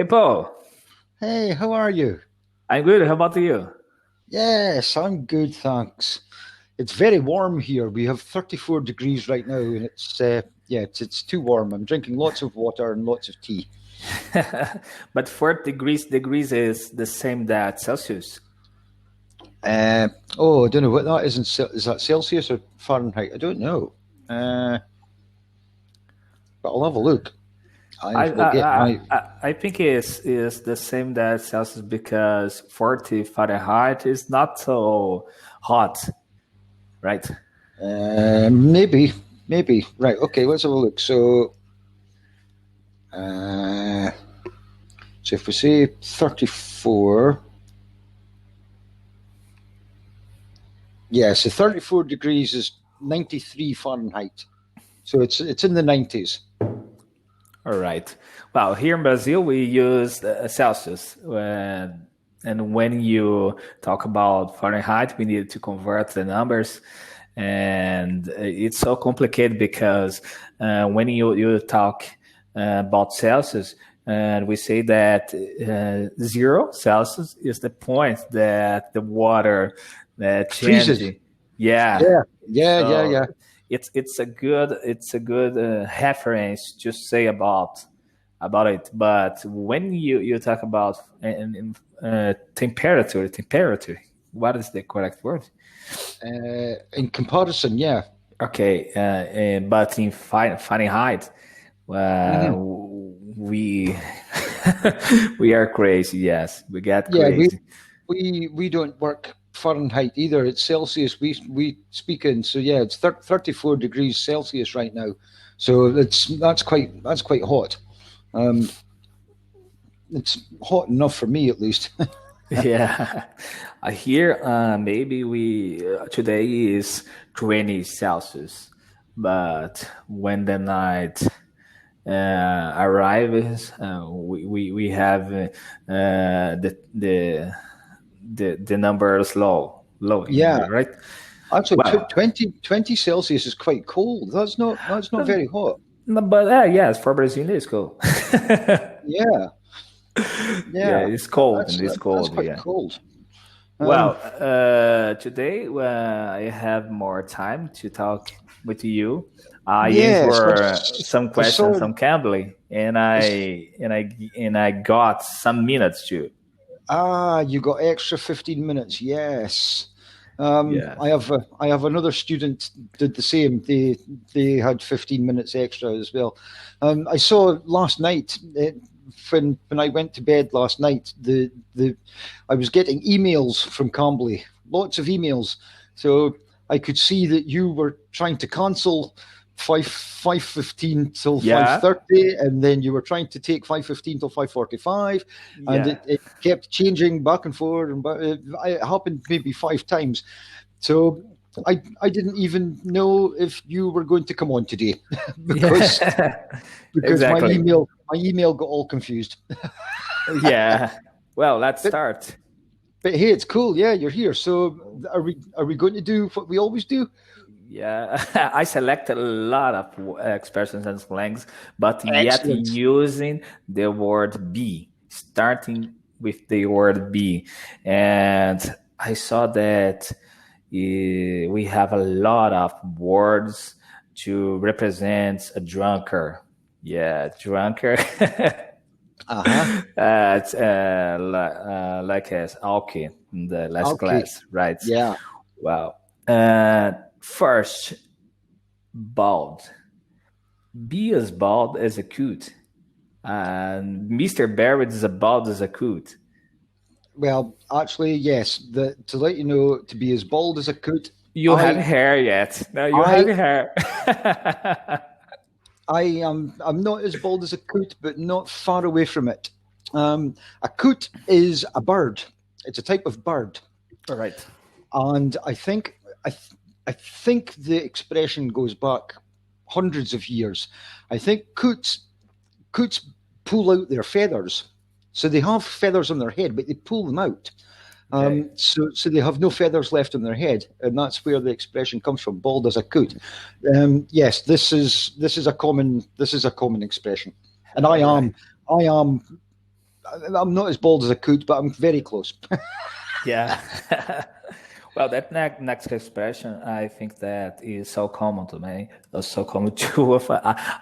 Hey Paul, Hey, how are you? I'm good. How about you? Yes, I'm good, thanks. It's very warm here. We have 34 degrees right now, and it's too warm. I'm drinking lots of water and lots of tea. But 4 degrees is the same that Celsius. Uh, oh, I don't know what that is. Is that Celsius or Fahrenheit? I don't know. Uh, but I'll have a look. I I will I get I, my I I think is the same that Celsius because 40 Fahrenheit is not so hot, right? maybe, maybe. Right. Okay, let's have a look. Uh, so if we say 34. Yeah, so 34 degrees is 93 Fahrenheit. So it's in the 90s. All right. Well, here in Brazil we use Celsius, and when you talk about Fahrenheit, we need to convert the numbers, and it's so complicated because when you talk about Celsius, and we say that 0 Celsius is the point that the water Freezes. changing. Yeah, Yeah, yeah, yeah, so yeah. it's a good reference to say about it. But when you talk about temperature, what is the correct word? In comparison, yeah. Okay, but in Fahrenheit, Hmm. we we are crazy. Yes, we get Yeah, we crazy. we don't work Fahrenheit either. It's Celsius we speak in. So yeah, it's 34 degrees Celsius right now. So that's quite hot. Um, it's hot enough for me at least. Yeah, I hear maybe we today is 20 Celsius, but when the night arrives, we have the numbers low, Yeah, right? actually, Well, 20 Celsius is quite cold. That's not very hot. no, but yes, for Brazil it's cold. Yeah, Yeah, yeah, it's cold that's and it's that's cold. quite Yeah. cold. Um, Well, today I have more time to talk with you. I yes, answer some I questions saw. on Cambly, and I I got some minutes too. you got extra 15 minutes. Yes. Yes. I have another student did the same. They had 15 minutes extra as well. I saw last night when I went to bed last night. The I was getting emails from Cambly, lots of emails. So I could see that you were trying to cancel 5:15 till five Yeah. thirty, and then you were trying to take 5:15 till 5:45, and Yeah. it kept changing back and forth, and it happened maybe 5 times. So I didn't even know if you were going to come on today because Yeah. because my Exactly. email my email got all confused. Yeah. Well, let's But start. but hey, it's cool. Yeah, you're here. So are we going to do what we always do? Yeah, I selected a lot of expressions and slangs, but yet Excellent. using the word be, starting with the word be. And I saw that we have a lot of words to represent a drunkard. Yeah, drunkard. Uh huh. It's like as Alki in the last Okay. class, right? Yeah. Well, first, bald. Be as bald as a coot. And Mr. Barrett is as bald as a coot. Well, actually, yes. To let you know, to be as bald as I could, You have I, hair yet. No, you have I, hair. I'm not as bald as a coot, but not far away from it. A coot is a bird. It's a type of bird, All right. and I think the expression goes back hundreds of years. I think coots pull out their feathers, so they have feathers on their head, but they pull them out. Okay. So they have no feathers left on their head, and that's where the expression comes from, "bald as a coot." Yes, this is a common expression, and All right. I am I'm not as bald as a coot, but I'm very close. Yeah. Well, that next expression, I think that is so common to me. So common too.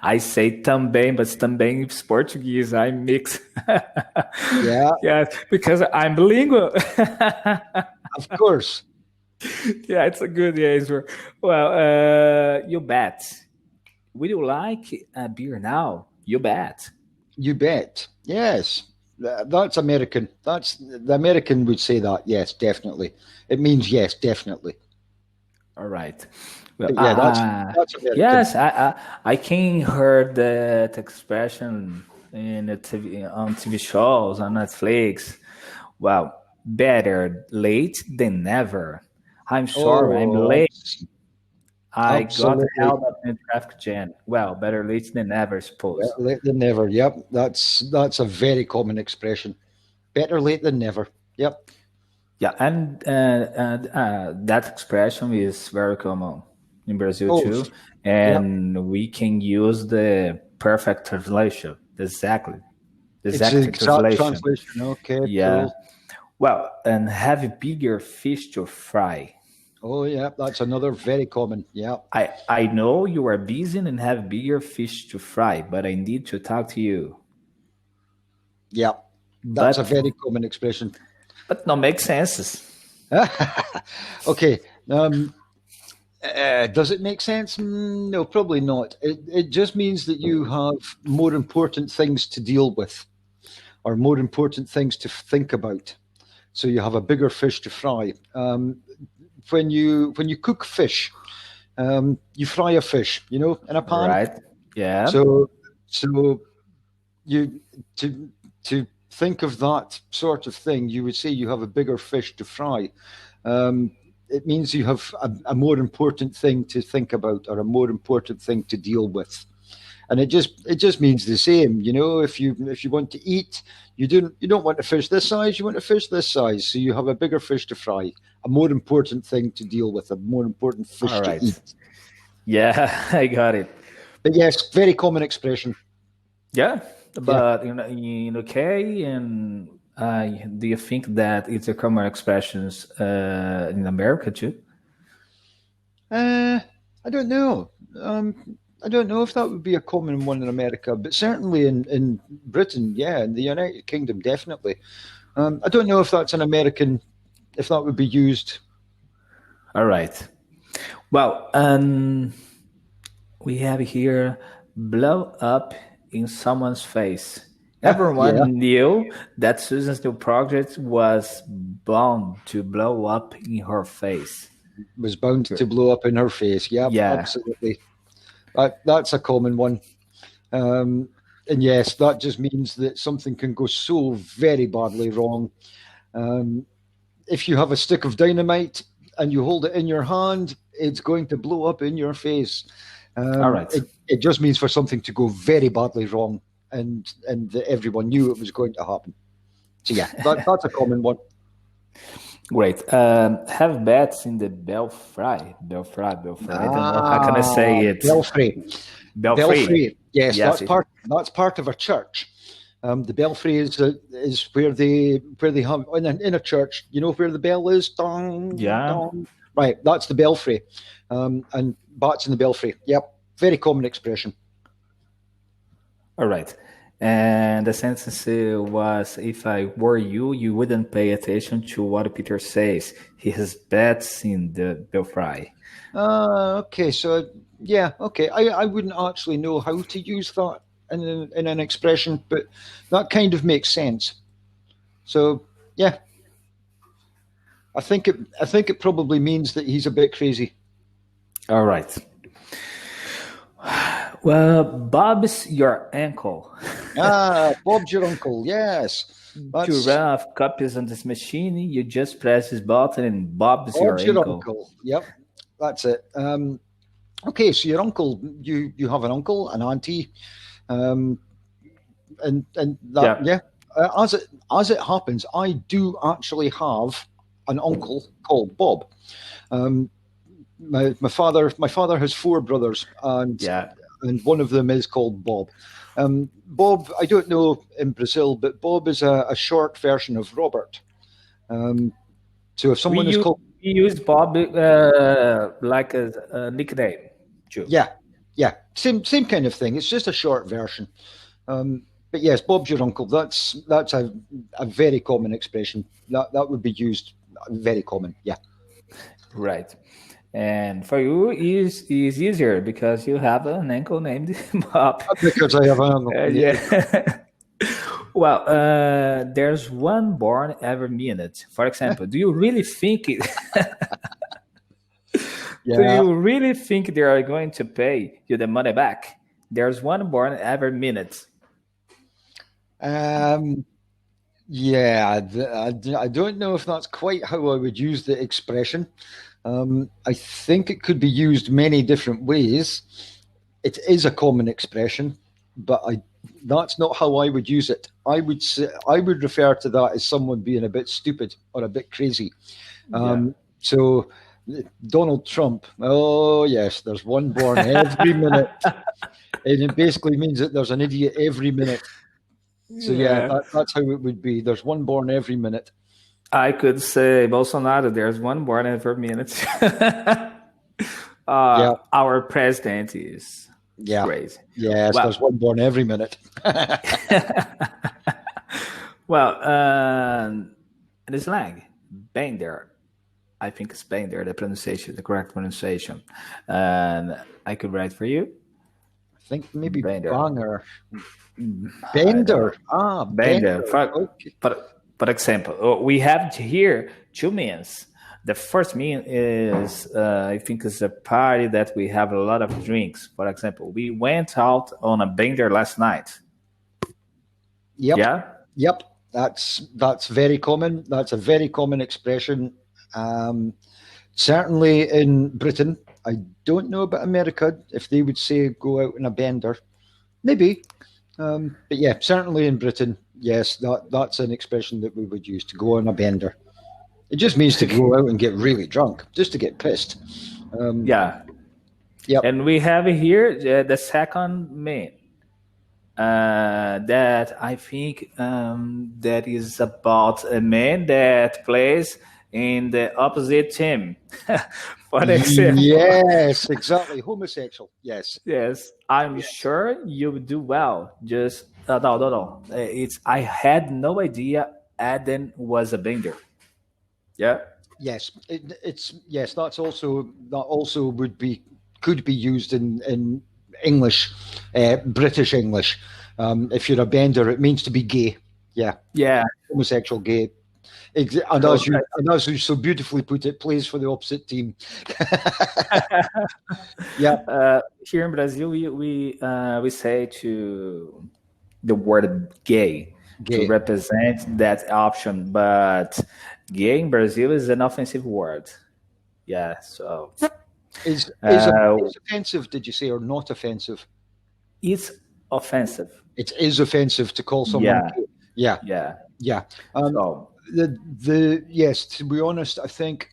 I say também, but também is Portuguese. I mix. Yeah, Yes, because I'm bilingual. of course. Yeah, it's a good answer. Well, you bet. Would you like a beer now? You bet. You bet. Yes. That's American. That's the American would say that. Yes, definitely. It means yes, definitely. All right. Well, But yeah, that's American. yes, I can hear that expression in the TV, on TV shows on Netflix. Well, better late than never. I'm sorry, I'm Oh, late. I got absolutely. held up in a traffic jam. Well, better late than never, I suppose. Better late than never. Yep, that's a very common expression. Better late than never. Yep. Yeah, and that expression is very common in Brazil Oh, too, yep. and we can use the perfect translation. Exactly, the It's the exact exact translation. translation. Okay, Yeah. cool. Well, and have bigger fish to fry. Oh, yeah, that's another very common. Yeah, I know you are busy and have bigger fish to fry, but I need to talk to you. yeah, that's a But very common expression. no make sense. Okay. Does it make sense? No, probably not. It just means that you have more important things to deal with, or more important things to think about. So you have a bigger fish to fry. When you cook fish, you fry a fish, in a All pan. right. Yeah. So you to think of that sort of thing, you would say you have a bigger fish to fry. It means you have a more important thing to think about, or a more important thing to deal with. And it just means the same. If you want to eat, you don't want a fish this size, you want a fish this size. So you have a bigger fish to fry, a more important thing to deal with, a more important All fish to right. eat. Yeah, I got it. But yes, very common expression. Yeah, Yeah. but in UK, and do you think that it's a common expressions in America too? I don't know. I don't know if that would be a common one in America, but certainly in Britain, yeah, in the United Kingdom, definitely. I don't know if that's an American, if that would be used. All right. Well, we have here blow up in someone's face. Yeah, Everyone knew that Susan's new project was bound to blow up in her face. was bound to blow up in her face. Yep, Yeah. absolutely. That's a common one. And yes, that just means that something can go so very badly wrong. Um, if you have a stick of dynamite and you hold it in your hand, it's going to blow up in your face. All right. It just means for something to go very badly wrong, and that everyone knew it was going to happen. So yeah, that's a common one. Great. Have bets in the belfry. Belfry. I don't know how can I Ah, say it. belfry. Belfry. Belfry. Yes, Yes. that's part of a church. The belfry is where they have in a church. You know where the bell is, dong Yeah. dong. Right, that's the belfry, and bats in the belfry. Yep, very common expression. All right. And the sentence was, if I were you, you wouldn't pay attention to what Peter says. He has bets in the belfry. Okay, so yeah, okay. I wouldn't actually know how to use that in an expression, but that kind of makes sense. So yeah, I think it probably means that he's a bit crazy. All right. Well, Bob's your uncle. Bob's your uncle. Yes, To that's run off copies on this machine, you just press this button and Bob's your Bob's your uncle. uncle. Yep, that's it. Okay, so your uncle, you have an uncle, an auntie, um, and that Yeah. yeah. As it happens, I do actually have an uncle called Bob. Um, my father has four brothers, and Yeah. and one of them is called Bob. Bob, I don't know in Brazil, but Bob is a short version of Robert. Um, so if We someone is use, called, we use Bob like a nickname too. yeah, yeah, same kind of thing. It's just a short version. But yes, Bob's your uncle. That's a very common expression. That would be used very common. Yeah. Right. And for you is easier because you have an uncle named Bob. Because I have an uncle. Yeah. Well, there's one born every minute. For example, do you really think it? Do Yeah. you really think they are going to pay you the money back? There's one born every minute. Um, yeah. I don't know if that's quite how I would use the expression. I think it could be used many different ways. It is a common expression, but that's not how I would use it. I would refer to that as someone being a bit stupid or a bit crazy. Yeah. So Donald Trump, oh yes, there's one born every minute, and it basically means that there's an idiot every minute. So yeah, Yeah. that's how it would be. There's one born every minute. I could say Bolsonaro, there's one born every minute. Yeah, Our president is yeah, crazy. yes, Well, there's one born every minute. well, in slang, bender. I think it's bender, the pronunciation, the correct pronunciation. And I could write for you. I think maybe Bender. banger, I don't know. bender. Ah, Bender. bender. Okay. For example, we have here two means. The first mean is, I think, is a party that we have a lot of drinks. For example, we went out on a bender last night. Yep, Yeah, yep. That's very common. That's a very common expression. Um, Certainly in Britain. I don't know about America if they would say go out in a bender. Maybe. But yeah, certainly in Britain, yes, that's an expression that we would use to go on a bender. It just means to go out and get really drunk, just to get pissed. yeah. Yep. And we have here the second mean. That I think that is about a man that plays in the opposite team. For example, Yes, exactly. Homosexual. Yes. yes, I'm Yes. sure you will do well. Just no, no, no. It's I had no idea Adam was a bender. Yeah, Yes. It's yes. That also would be could be used in English, British English. If you're a bender, it means to be gay. Yeah, yeah. homosexual, gay. And Correct. as you so beautifully put it, plays for the opposite team. Yeah, Here in Brazil, we say to the word gay to gay. represent that option, but gay in Brazil is an offensive word. Yeah, so uh, Is offensive? Did you say or not offensive? it's offensive. It is offensive to call someone Yeah, gay. Yeah, yeah. yeah. Um, So the yes. To be honest, I think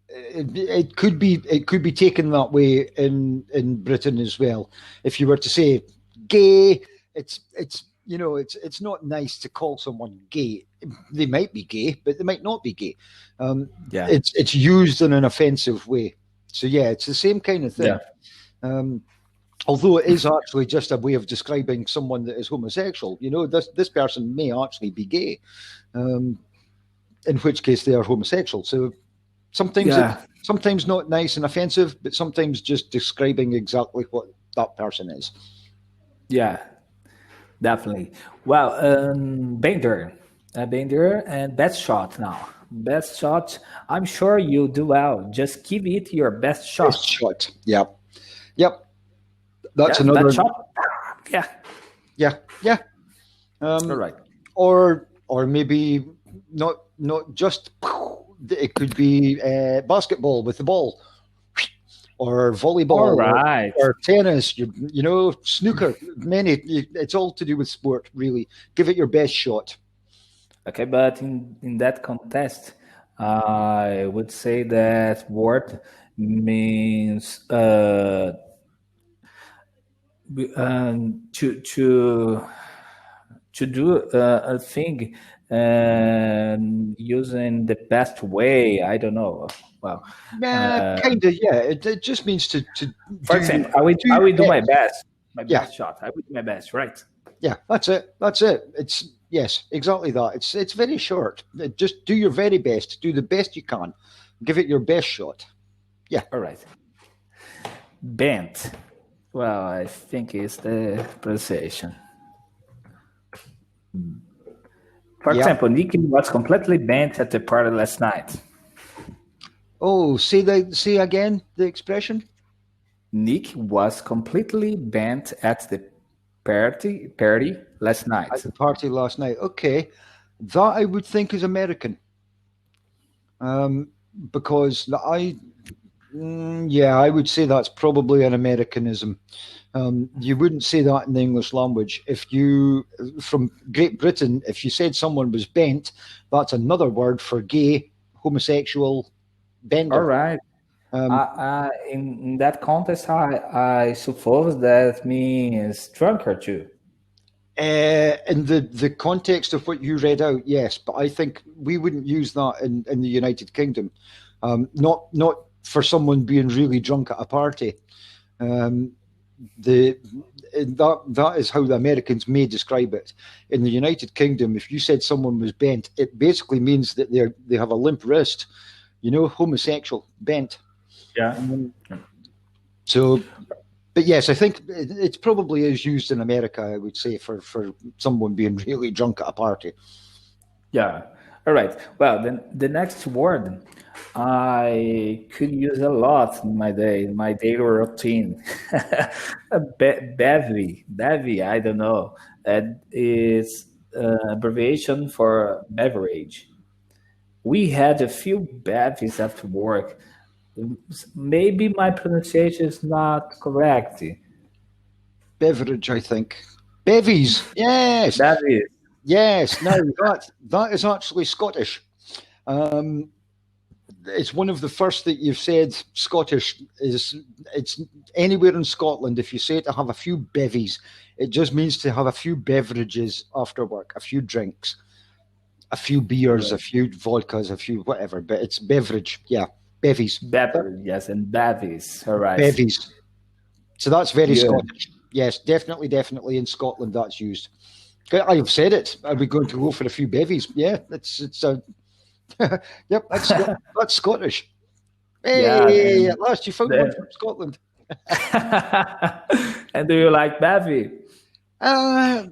it could be taken that way in Britain as well. If you were to say gay, it's it's not nice to call someone gay. They might be gay, but they might not be gay. yeah, It's used in an offensive way. So yeah, it's the same kind of thing. yeah, Um, Although it is actually just a way of describing someone that is homosexual. This person may actually be gay, um, in which case they are homosexual. So sometimes yeah, sometimes not nice and offensive, but sometimes just describing exactly what that person is. yeah. Definitely. Well, Bender, Bender, and best shot now. Best shot. I'm sure you do well. Just give it your best Best shot. shot. Yep. Yep. That's Yeah, best another. shot. Yeah. Yeah. Yeah. All Um, right. or maybe not just. It could be basketball with the ball, or All volleyball, right. or tennis. Snooker. It's all to do with sport, really. Give it your best shot. Okay, but in that context, I would say that word means To do a thing and using the best way. I don't know. Well, uh, Kind of, yeah. It just means to for do your example, do I your will do best. my Yeah, best shot. I will do my best, right? yeah. That's it. That's it. It's yes, exactly that. It's very short. Just do your very best. Do the best you can. Give it your best shot. Yeah, All right. Bent. Well, I think it's the pronunciation. For yeah. example, Nicky was completely bent at the party last night. Oh, see again the expression Nick was completely bent at the party last at night. the party last night. Okay, that I would think is American. Because yeah, I would say that's probably an Americanism. You wouldn't say that in the English language. If you, from Great Britain, if you said someone was bent, that's another word for gay, homosexual, All bender. right. In that context, I suppose that means drunker too. In the context of what you read out, yes, but I think we wouldn't use that in the United Kingdom. Not for someone being really drunk at a party. Um, the that is how the Americans may describe it. In the United Kingdom, if you said someone was bent, it basically means that they have a limp wrist. You know, homosexual, bent. Yeah. Um, so, but yes, I think it probably is used in America. I would say for someone being really drunk at a party. Yeah. All right. Well, then the next word I could use a lot in my daily routine. Bevy. I don't know. That is abbreviation for beverage. We had a few bevies after work. Maybe my pronunciation is not correct. Beverage, I think. Bevies, yes, Bevies. yes. Now that is actually Scottish. Um, it's one of the first that you've said Scottish is it's anywhere in Scotland. If you say to have a few bevies, it just means to have a few beverages after work, a few drinks, a few beers, a few vodkas, a few whatever. But it's beverage, yeah, bevies, Beverage, yes, and bevies. All right. bevies. So that's very Good. Scottish. Yes, definitely, definitely in Scotland that's used. I've said it. Are we going to go for a few bevies? Yeah, it's a yep. That's Scottish. Yeah, Hey, and at last you found one from Scotland. and do you like bevy? Uh,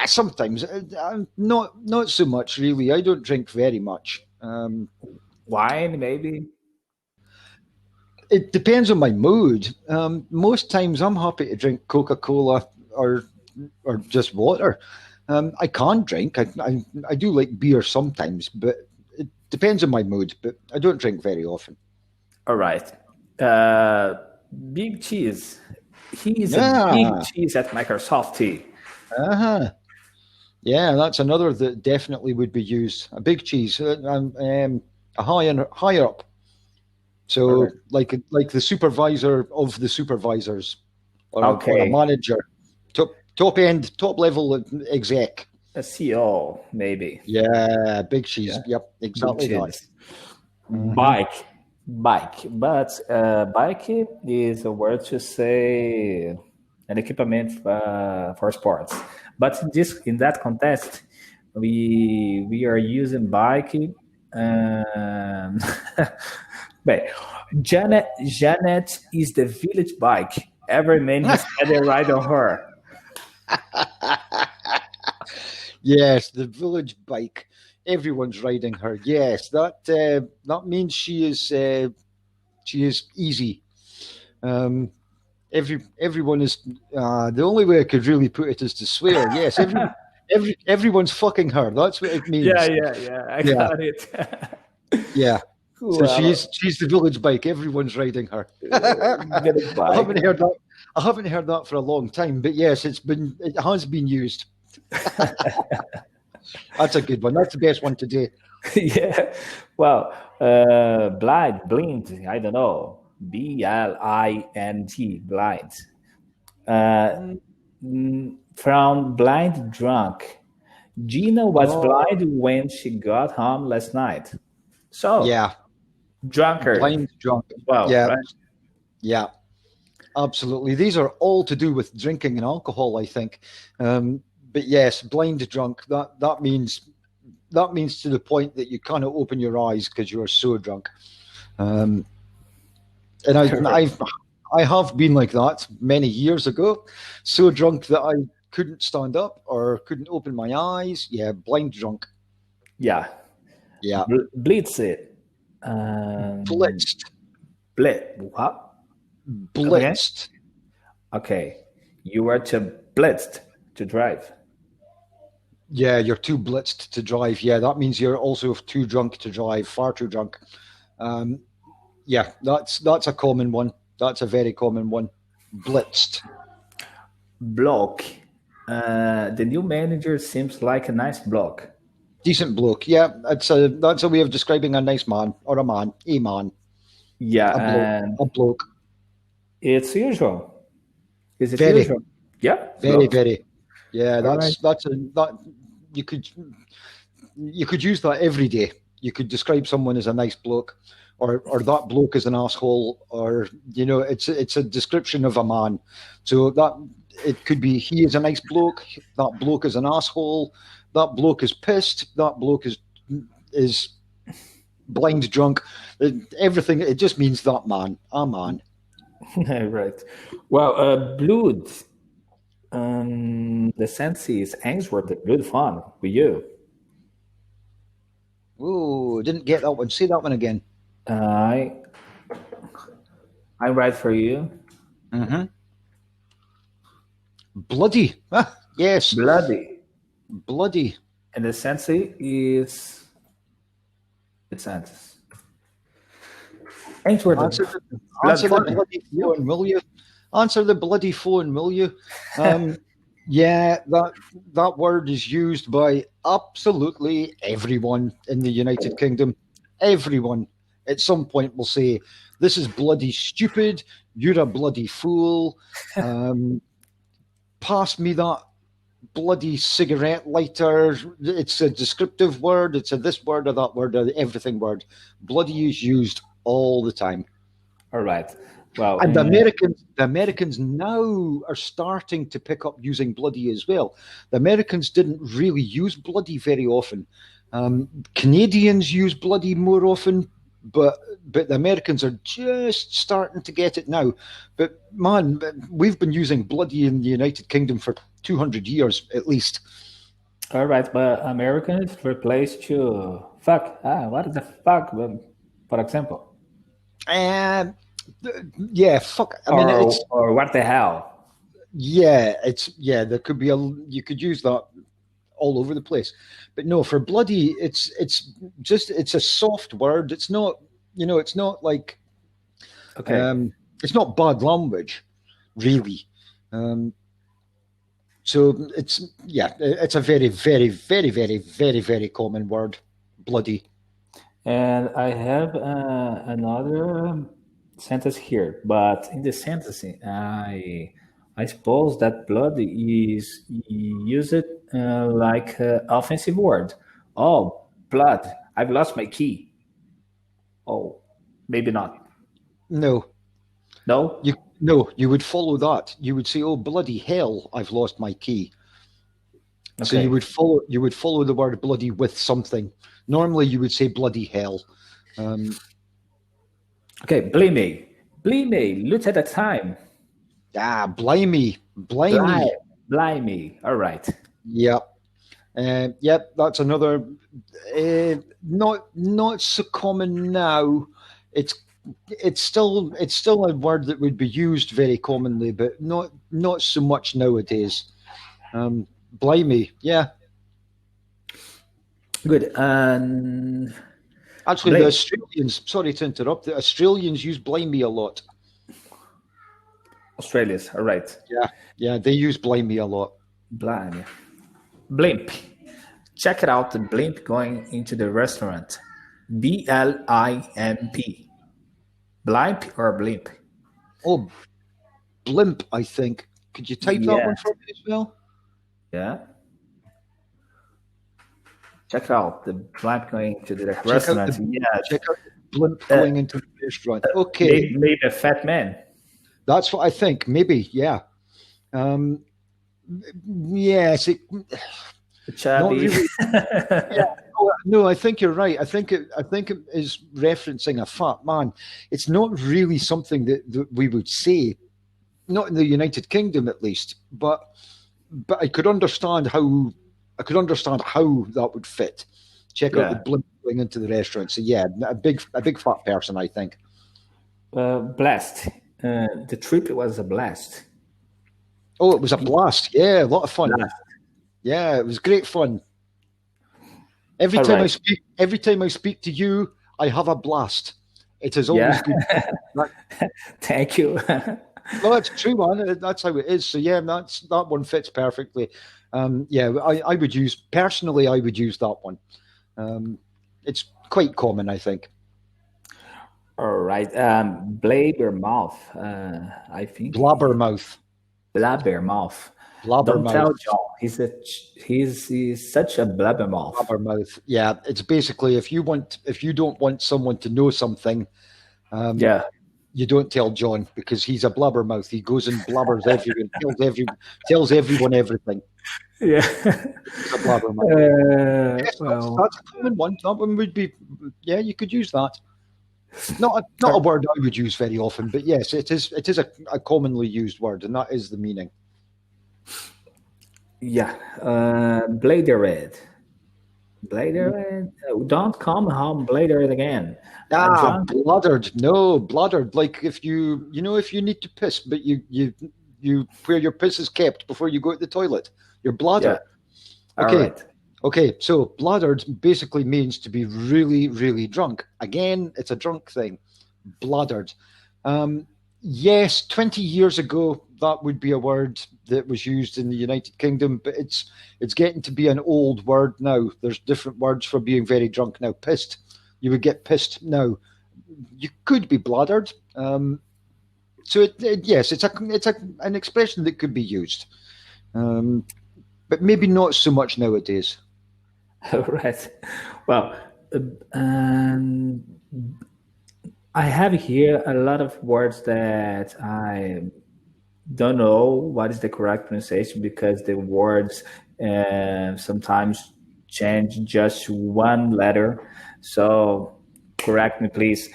Sometimes, not so much really. I don't drink very much. Wine, maybe? It depends on my mood. Most times, I'm happy to drink Coca Cola or just water. I can drink. I do like beer sometimes, but it depends on my mood. But I don't drink very often. All right. Uh, Big cheese. He is a big Yeah, cheese at Microsoft. uh-huh. Yeah, that's another that definitely would be used. A big cheese, a higher up. All So right. like the supervisor of the supervisors, or a Okay. manager, top end, top level exec. A CEO, maybe. Yeah, big cheese. Yeah. Yep, Big exactly that. cheese. Hmm. Bike. But bike is a word to say an equipment for sports. But in that context, we are using bike. Um, but Janet is the village bike. Every man has had a ride on her. Yes, the village bike. Everyone's riding her. Yes, that means she is easy. Um, everyone is. The only way I could really put it is to swear. Yes, everyone's fucking her. That's what it Yeah, means. yeah. I Yeah, got it. yeah. So Well, she's the village bike. Everyone's riding her. village I bike. haven't heard that. I haven't heard that for a long time, but yes, it has been used. That's a good one. That's the best one today. Yeah. Well, blind, blind. I don't know. Blind, blind. Uh, from blind drunk. Gina was Oh, blind when she got home last night. So, yeah, drunkard. blind drunk. Wow, Yeah, right? yeah, absolutely. These are all to do with drinking and alcohol, I think. But yes, blind drunk. That means to the point that you kind of open your eyes because you are so drunk. Um, and I have been like that many years ago, so drunk that I couldn't stand up or couldn't open my eyes. Yeah, blind drunk. Yeah. Yeah, Blitz it. Um, blitzed, what? Come again? blitzed. Okay. You were too blitzed to drive. Yeah, you're too blitzed to drive. Yeah, that means you're also too drunk to drive, far too drunk. Um, yeah, that's a common one. That's a very common one. Blitzed. Block. The new manager seems like a nice block. Decent bloke. Yeah, that's a way of describing a nice man or a man, a man, Yeah, a bloke, and a bloke. it's usual. Is it Very, usual? Yeah, very, block. very. Yeah, All right. that you could you could use that every day. You could describe someone as a nice bloke, or that bloke is an asshole, or it's a description of a man. So that it could be he is a nice bloke. That bloke is an asshole. That bloke is pissed. That bloke is blind drunk. Everything. It just means that man, a man. Right. Well, blood. The sense is Ainsworth, the blood fun with you. Oh, didn't get that one. Say that one again. I I write for you. Mm-hmm. Bloody. Ah, yes, Bloody. bloody. And the sense is the sense. Ainsworth, Answer the the, blood answer the fun. bloody You. phone, will you? Answer the bloody phone, will you? Um, yeah, that word is used by absolutely everyone in the United Kingdom. Everyone at some point will say, "This is bloody stupid. You're a bloody fool. Um, pass me that bloody cigarette lighter." It's a descriptive word. It's a this word or that word or everything word. Bloody is used all the time. All right. Well, And the Americans now are starting to pick up using bloody as well. The Americans didn't really use bloody very often. Canadians use bloody more often, but the Americans are just starting to get it now. But man, we've been using bloody in the United Kingdom for 200 years at least. all right. But Americans replaced to fuck. What the fuck? For example, And yeah, fuck. I mean, or what the hell? there could be you could use that all over the place. But no, for bloody, it's a soft word. It's not it's not like Okay. it's not bad language, really. Um, so it's a very, very, very, very, very, very common word. Bloody. And I have another sentence here, but in the sentence, I suppose that blood is used like offensive word. Oh, blood! I've lost my key. Oh, maybe not. No, No. you would follow that. You would say, "Oh bloody hell, I've lost my key." So you Okay. would follow the word bloody with something. Normally, you would say bloody hell. Um, Okay. Blimey. Look at the time. blimey, Blimey. blimey. Blimey. All right. Yep, yep. That's another. Not so common now. It's it's still a word that would be used very commonly, but not so much nowadays. Blimey, yeah. Good. And Actually, the blame. Australians. Sorry to interrupt. The Australians use blimey a lot. Australians. All right. Yeah, yeah. They use blimey a lot. Blimey. Blimp. Check it out, the blimp going into the restaurant. Blimp. Blimp or blimp? Oh, blimp. I think. Could you type that one Yes. for me as well? Yeah. Check out the blimp going to the Check out restaurant. the Yes. check out the blimp Uh, going into the restaurant. Okay, maybe a fat man. that's what I think. Maybe, yeah. Um, yes, not Chubby. really. Yeah, no, I think you're right. I think it is referencing a fat man. It's not really something that we would say, not in the United Kingdom at least. But I could understand how that would fit. Check out the Yeah. blimp going into the restaurant. So yeah, a big fat person, I think. Blast. The trip was a blast. Oh, it was a blast. Yeah, a lot of fun. Blast. Yeah, it was great fun. Every All time I right. speak, every time I speak to you, I have a blast. It is always Yeah. good. That, Thank you. no, that's true, man. That's how it is. So yeah, that one fits perfectly. Yeah, I would use personally. I would use that one. Um, it's quite common, I think. All right. Blabbermouth. I think Blabbermouth, blabbermouth. Don't blabbermouth, tell John. He's such a blabbermouth. blabbermouth. Yeah, it's basically if you don't want someone to know something, um, Yeah. you don't tell John because he's a blabbermouth. He goes and blabbers everyone, tells everyone everything. Yeah. He's a blabbermouth. Yes, that's, Well. that's a common one. That one would be, yeah, you could use that. Not a word I would use very often, but yes, it is a commonly used word, and that is the meaning. Yeah. Bladered. Bladered. Don't come home bladered again. John. Bluddered. No, bluddered. Like if you need to piss, but you where your piss is kept before you go to the toilet. Your Yeah. bladder. All Okay. right. Okay, so bluddered basically means to be really, really drunk. Again, it's a drunk thing. Bluddered. Yes, 20 years ago, that would be a word that was used in the United Kingdom, but it's getting to be an old word now. There's different words for being very drunk now. Pissed. You would get pissed now. You could be bluddered. So yes, it's an expression that could be used, but maybe not so much nowadays. All right. Well, uh, um, I have here a lot of words that I don't know what is the correct pronunciation because the words sometimes change just one letter. So correct me, please.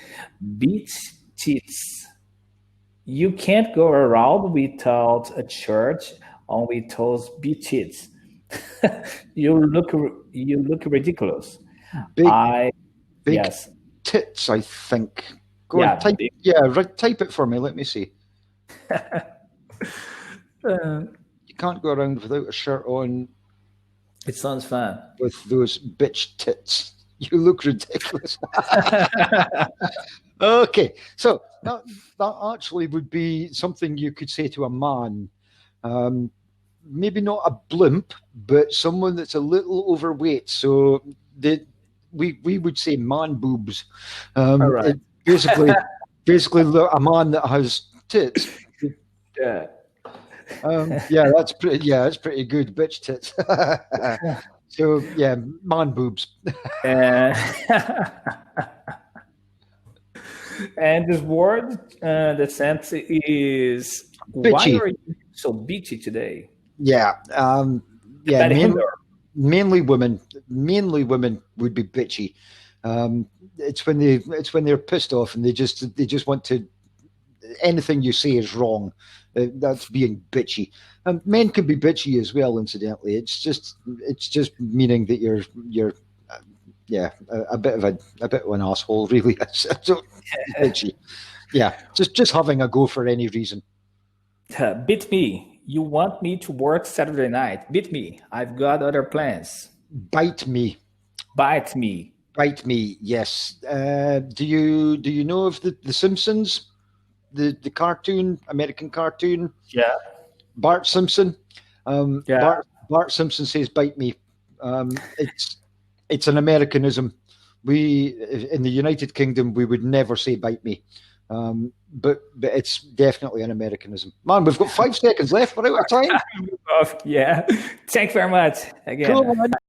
Beat tits. You can't go around without a church on with those beat tits. you look you look ridiculous. Big I big yes. tits, I think. Go on, Yeah, type. big. Yeah, right. Type it for me. Let me see. Uh, You can't go around without a shirt on it sounds fun. with those bitch tits. You look ridiculous. Okay, so that actually would be something you could say to a man. Um, Maybe not a blimp, but someone that's a little overweight. So the we would say man boobs. All right. It basically a man that has tits. Yeah. Yeah, that's pretty good, bitch tits. So yeah, man boobs. Uh, and this word, the sense is why Bitchy. are you so bitchy today? Yeah, yeah. Bad Mainly, humor. mainly women. Mainly women would be bitchy. It's when they're pissed off and they just want to. Anything you say is wrong. That's being bitchy. Men can be bitchy as well. Incidentally, it's just meaning that you're yeah a bit of an asshole really. So, bitchy. Yeah, just having a go for any reason. Beat me. You want me to work Saturday night? Beat me. I've got other plans. Bite me. Bite me. Bite me. Yes. Do you know of the Simpsons? The cartoon, American cartoon, Yeah. Bart Simpson. Yeah. Bart Simpson says "bite me." It's an Americanism. We in the United Kingdom we would never say "bite me." But it's definitely an Americanism. Man, we've got 5 seconds left. We're out of time. Yeah. Thank you very much Cool, again. man.